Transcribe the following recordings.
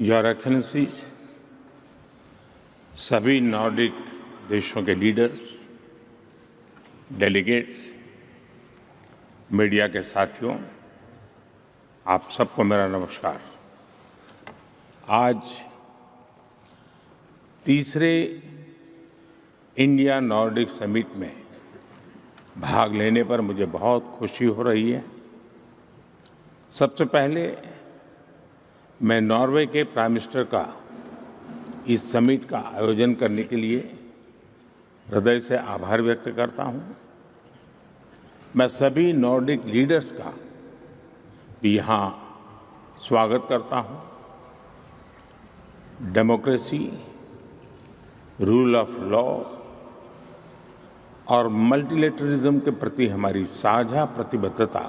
Your excellency, सभी Nordic देशों के लीडर्स, डेलीगेट्स, मीडिया के साथियों, आप सबको मेरा नमस्कार। आज तीसरे इंडिया नॉर्डिक समिट में भाग लेने पर मुझे बहुत खुशी हो रही है। सबसे पहले मैं नॉर्वे के प्राइम मिनिस्टर का इस समिट का आयोजन करने के लिए हृदय से आभार व्यक्त करता हूं। मैं सभी नॉर्डिक लीडर्स का भी यहाँ स्वागत करता हूं। डेमोक्रेसी, रूल ऑफ लॉ और मल्टीलेटरलिज्म के प्रति हमारी साझा प्रतिबद्धता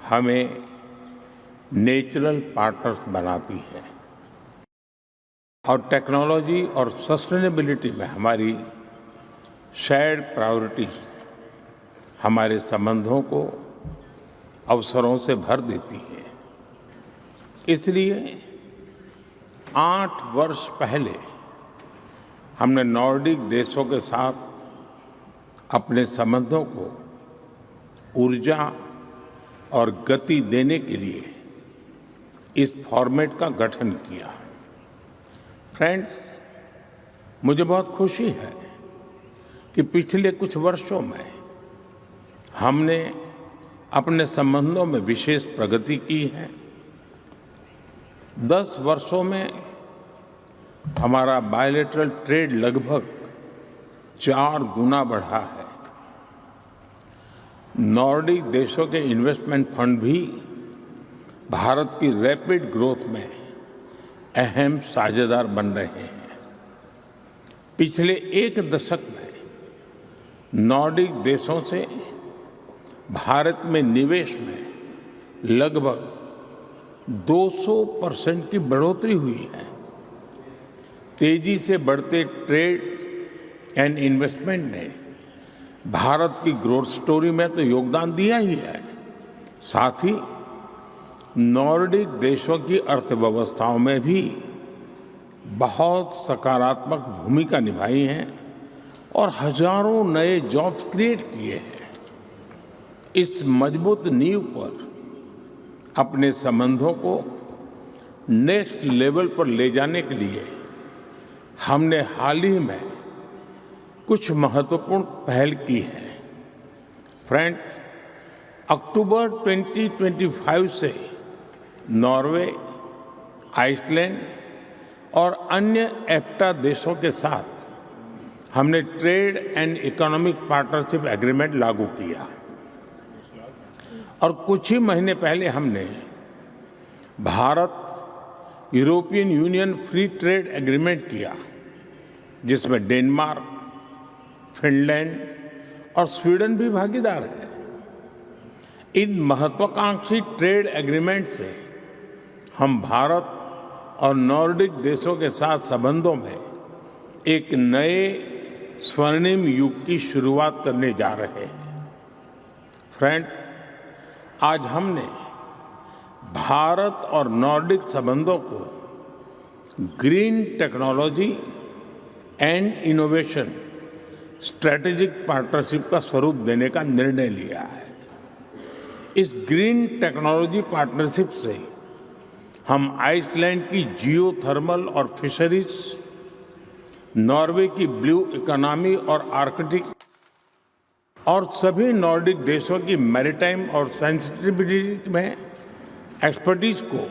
हमें नेचुरल पार्टनर्स बनाती है और टेक्नोलॉजी और सस्टेनेबिलिटी में हमारी शेयर्ड प्रायोरिटीज हमारे संबंधों को अवसरों से भर देती है। इसलिए 8 वर्ष पहले हमने नॉर्डिक देशों के साथ अपने संबंधों को ऊर्जा और गति देने के लिए इस फॉर्मेट का गठन किया। फ्रेंड्स, मुझे बहुत खुशी है कि पिछले कुछ वर्षों में हमने अपने संबंधों में विशेष प्रगति की है। 10 वर्षों में हमारा बायलैटरल ट्रेड लगभग 4 गुना बढ़ा है। नॉर्डिक देशों के इन्वेस्टमेंट फंड भी भारत की रैपिड ग्रोथ में अहम साझेदार बन रहे हैं। पिछले 1 दशक में नॉर्डिक देशों से भारत में निवेश में लगभग 200% की बढ़ोतरी हुई है। तेजी से बढ़ते ट्रेड एंड इन्वेस्टमेंट ने भारत की ग्रोथ स्टोरी में तो योगदान दिया ही है, साथ ही नॉर्डिक देशों की अर्थव्यवस्थाओं में भी बहुत सकारात्मक भूमिका निभाई है और हजारों नए जॉब्स क्रिएट किए हैं। इस मजबूत नींव पर अपने संबंधों को नेक्स्ट लेवल पर ले जाने के लिए हमने हाल ही में कुछ महत्वपूर्ण पहल की है। फ्रेंड्स, अक्टूबर 2025 से नॉर्वे, आइसलैंड और अन्य एफ्टा देशों के साथ हमने trade and economic partnership agreement लागू किया और कुछ ही महीने पहले हमने Bharat European union free trade agreement किया, जिसमें डेनमार्क, फिनलैंड और स्वीडन भी भागीदार है। इन महत्वाकांक्षी ट्रेड एग्रीमेंट से हम भारत और नॉर्डिक देशों के साथ संबंधों में एक नए स्वर्णिम युग की शुरुआत करने जा रहे हैं। फ्रेंड्स, आज हमने भारत और नॉर्डिक संबंधों को green technology and innovation strategic partnership का स्वरूप देने का निर्णय लिया है। इस ग्रीन टेक्नोलॉजी पार्टनरशिप से हम आइसलैंड की जियोथर्मल और फिशरीज, नॉर्वे की ब्लू इकोनॉमी और आर्कटिक और सभी नॉर्डिक देशों की मैरीटाइम और सेंसिटिविटी में एक्सपर्टीज को,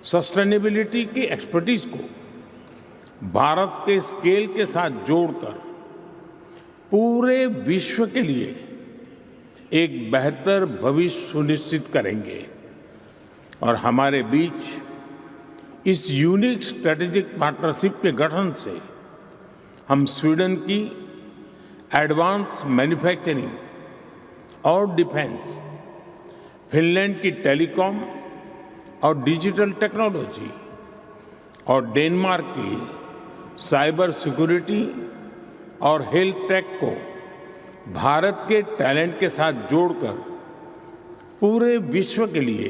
सस्टेनेबिलिटी की एक्सपर्टीज को भारत के स्केल के साथ जोड़कर पूरे विश्व के लिए एक बेहतर भविष्य सुनिश्चित करेंगे। और हमारे बीच इस यूनिक स्ट्रेटेजिक पार्टनरशिप के गठन से हम स्वीडन की एडवांस मैन्युफैक्चरिंग और डिफेंस, फिनलैंड की टेलीकॉम और डिजिटल टेक्नोलॉजी और डेनमार्क की साइबर सिक्योरिटी और हेल्थ टेक को भारत के टैलेंट के साथ जोड़कर पूरे विश्व के लिए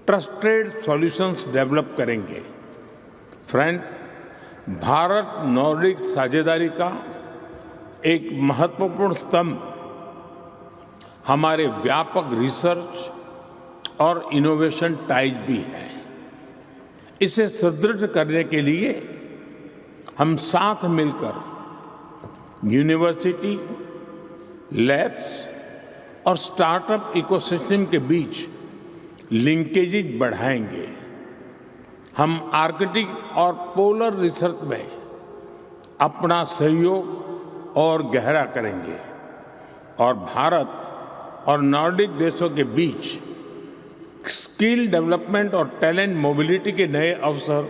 ट्रस्टेड सॉल्यूशंस डेवलप करेंगे। फ्रेंड्स, भारत नॉर्डिक साझेदारी का एक महत्वपूर्ण स्तंभ हमारे व्यापक रिसर्च और इनोवेशन टाइज भी है। इसे सुदृढ़ करने के लिए हम साथ मिलकर यूनिवर्सिटी, लैब्स और स्टार्टअप इकोसिस्टम के बीच लिंकेजेज बढ़ाएंगे। हम आर्कटिक और पोलर रिसर्च में अपना सहयोग और गहरा करेंगे और भारत और नॉर्डिक देशों के बीच स्किल डेवलपमेंट और टैलेंट मोबिलिटी के नए अवसर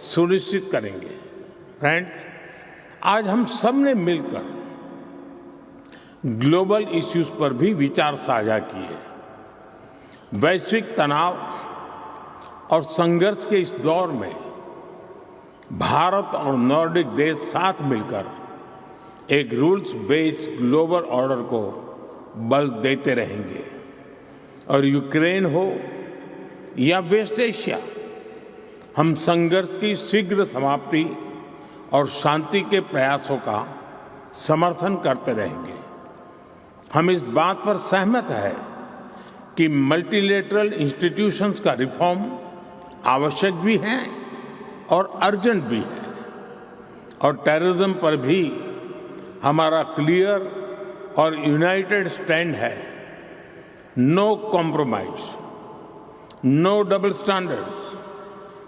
सुनिश्चित करेंगे। फ्रेंड्स, आज हम सब ने मिलकर ग्लोबल इश्यूज पर भी विचार साझा किए। वैश्विक तनाव और संघर्ष के इस दौर में भारत और नॉर्डिक देश साथ मिलकर एक रूल्स बेस्ड ग्लोबल ऑर्डर को बल देते रहेंगे। और यूक्रेन हो या वेस्ट एशिया, हम संघर्ष की शीघ्र समाप्ति और शांति के प्रयासों का समर्थन करते रहेंगे। हम इस बात पर सहमत हैं कि मल्टीलेटरल इंस्टीट्यूशंस का रिफॉर्म आवश्यक भी है और अर्जेंट भी है। और टेररिज्म पर भी हमारा क्लियर और यूनाइटेड स्टैंड है। No compromise, no double standards.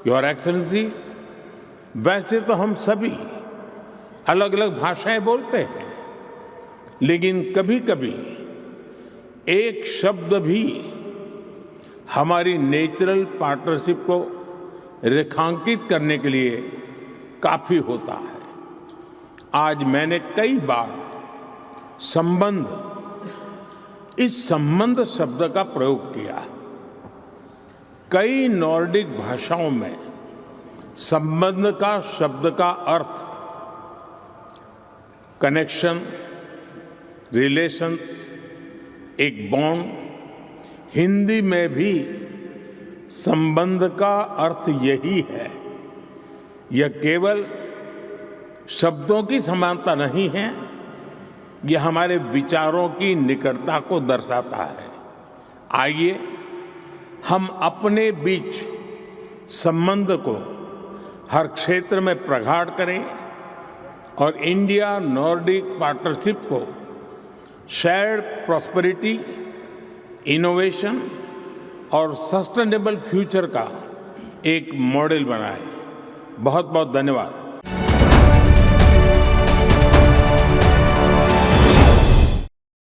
Your excellency, वैसे तो हम सभी अलग अलग भाषाएं बोलते हैं, लेकिन कभी कभी एक शब्द भी हमारी नेचुरल पार्टनरशिप को रेखांकित करने के लिए काफी होता है। आज मैंने कई बार इस संबंध शब्द का प्रयोग किया। कई नॉर्डिक भाषाओं में संबंध का शब्द का अर्थ कनेक्शन, रिलेशंस, एक बॉन्ड। हिंदी में भी संबंध का अर्थ यही है। यह केवल शब्दों की समानता नहीं है, यह हमारे विचारों की निकटता को दर्शाता है। आइए हम अपने बीच संबंध को हर क्षेत्र में प्रगाढ़ करें और इंडिया नॉर्डिक पार्टनरशिप को शेयर्ड प्रॉस्पेरिटी, इनोवेशन और सस्टेनेबल फ्यूचर का एक मॉडल बनाएं। बहुत बहुत धन्यवाद।